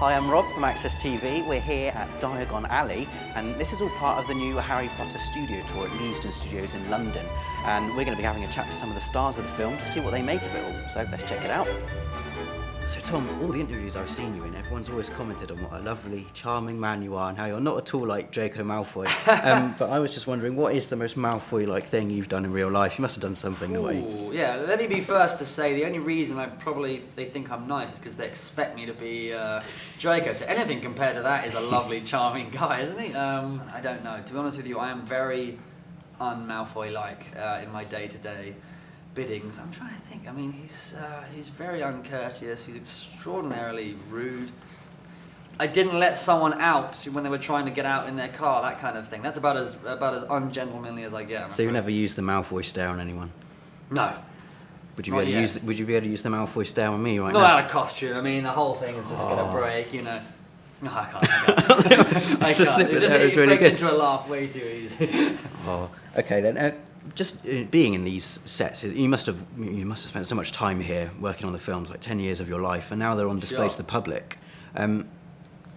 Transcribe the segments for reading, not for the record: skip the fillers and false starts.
Hi, I'm Rob from Access TV. We're here at Diagon Alley, and this is all part of the new Harry Potter studio tour at Leavesden Studios in London. And we're going to be having a chat to some of the stars of the film to see what they make of it all. So let's check it out. So Tom, all the interviews I've seen you in, everyone's always commented on what a lovely, charming man you are and how you're not at all like Draco Malfoy. But I was just wondering, what is the most Malfoy-like thing you've done in real life? You must have done something naughty. Yeah, let me be first to say the only reason they think I'm nice is because they expect me to be Draco. So anything compared to that is a lovely, charming guy, isn't he? I don't know. To be honest with you, I am very un-Malfoy-like in my day-to-day biddings. I'm trying to think. I mean, he's very uncourteous. He's extraordinarily rude. I didn't let someone out when they were trying to get out in their car. That kind of thing. That's about as ungentlemanly as I get. So you never used the Malfoy stare on anyone? No. Would you be able to use the Malfoy stare on me right now? Not out of costume. I mean, the whole thing is just going to break. You know. No, I can't. I can't. It really breaks good. into a laugh way too easy. Oh, okay then. Just being in these sets, you must have spent so much time here working on the films, like 10 years of your life, and now they're on display to the public. I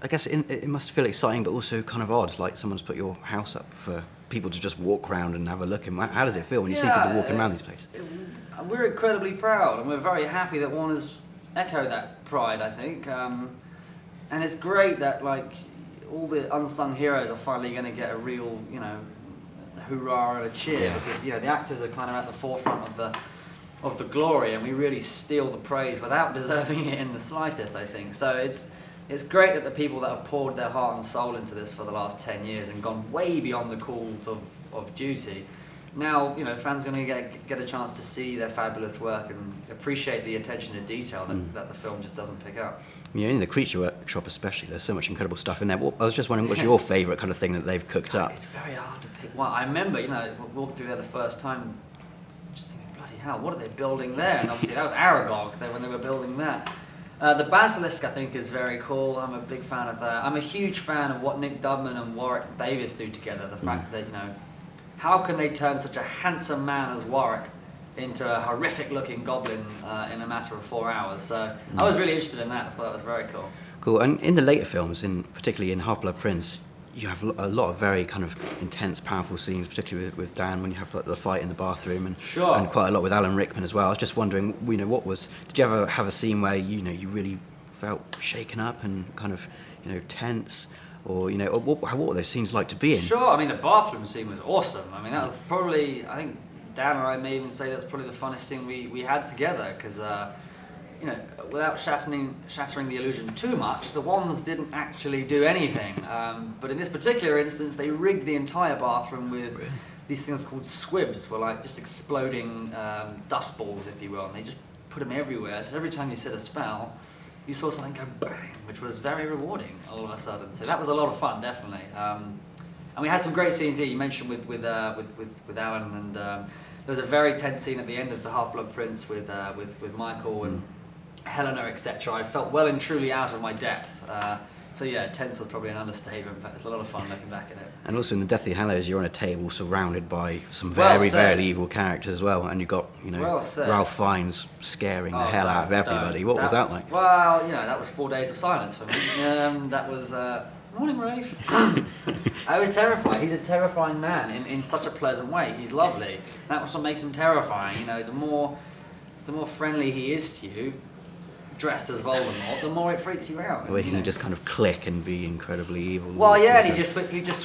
guess it must feel exciting, but also kind of odd, like someone's put your house up for people to just walk around and have a look. And how does it feel when you see people walking around these places? We're incredibly proud, and we're very happy that Warner's echoed that pride, I think. And it's great that like all the unsung heroes are finally going to get a real, hoorah and a cheer, because the actors are kind of at the forefront of the glory, and we really steal the praise without deserving it in the slightest, I think. So it's great that the people that have poured their heart and soul into this for the last 10 years and gone way beyond the calls of duty, now fans are going to get a chance to see their fabulous work and appreciate the attention to detail that the film just doesn't pick up. In the Creature Workshop especially, there's so much incredible stuff in there. I was just wondering, what's your favourite kind of thing that they've cooked up? It's very hard to pick one. I remember, walking through there the first time, just thinking, bloody hell, what are they building there? And obviously that was Aragog when they were building that. The Basilisk, I think, is very cool. I'm a big fan of that. I'm a huge fan of what Nick Dudman and Warwick Davis do together. The fact that, how can they turn such a handsome man as Warwick into a horrific-looking goblin in a matter of 4 hours? So I was really interested in that. I thought that was very cool. Cool. And in the later films, particularly in Half-Blood Prince, you have a lot of very kind of intense, powerful scenes, particularly with Dan, when you have the fight in the bathroom, and quite a lot with Alan Rickman as well. I was just wondering, did you ever have a scene where you really felt shaken up and kind of tense? Or, what were those scenes like to be in? Sure, I mean, the bathroom scene was awesome. I mean, that was probably, I think Dan or I may even say that's probably the funnest scene we had together, because, without shattering the illusion too much, the wands didn't actually do anything. But in this particular instance, they rigged the entire bathroom with these things called squibs, were like just exploding dust balls, if you will, and they just put them everywhere. So every time you said a spell, you saw something go bang, which was very rewarding all of a sudden. So that was a lot of fun, definitely. And we had some great scenes here. You mentioned with Alan, and there was a very tense scene at the end of the Half-Blood Prince with Michael and Helena, etc. I felt well and truly out of my depth. So yeah, tense was probably an understatement, but it's a lot of fun looking back at it. And also in the Deathly Hallows, you're on a table surrounded by some very evil characters as well, and you've got Ralph Fiennes scaring the hell out of everybody. What was that like? Well, that was 4 days of silence for me. That was morning, Rafe. I was terrified. He's a terrifying man in such a pleasant way. He's lovely. That's what makes him terrifying. The more friendly he is to you, dressed as Voldemort, the more it freaks you out. The way he can just kind of click and be incredibly evil. Well, yeah, and he just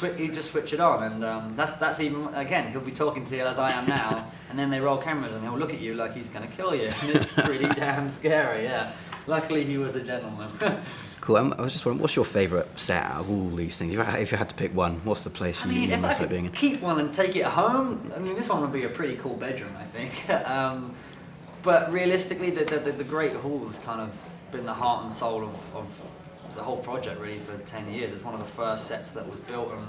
switch it on, and that's even, again, he'll be talking to you as I am now, and then they roll cameras and he'll look at you like he's going to kill you, and it's pretty damn scary, yeah. Luckily he was a gentleman. Cool. I was just wondering, what's your favourite set out of all these things? If you had to pick one, what's the place you most like being in? Keep one and take it home, this one would be a pretty cool bedroom, I think. But realistically, the Great Hall has kind of been the heart and soul of the whole project, really, for 10 years. It's one of the first sets that was built, and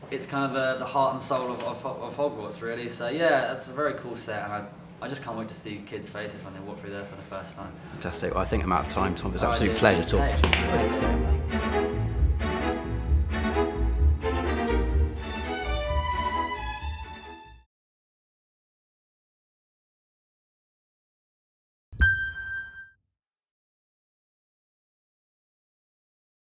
it's kind of the heart and soul of Hogwarts, really. So yeah, that's a very cool set, and I just can't wait to see kids' faces when they walk through there for the first time. Fantastic. Well, I think I'm out of time, Tom. It was an absolute pleasure talking to you.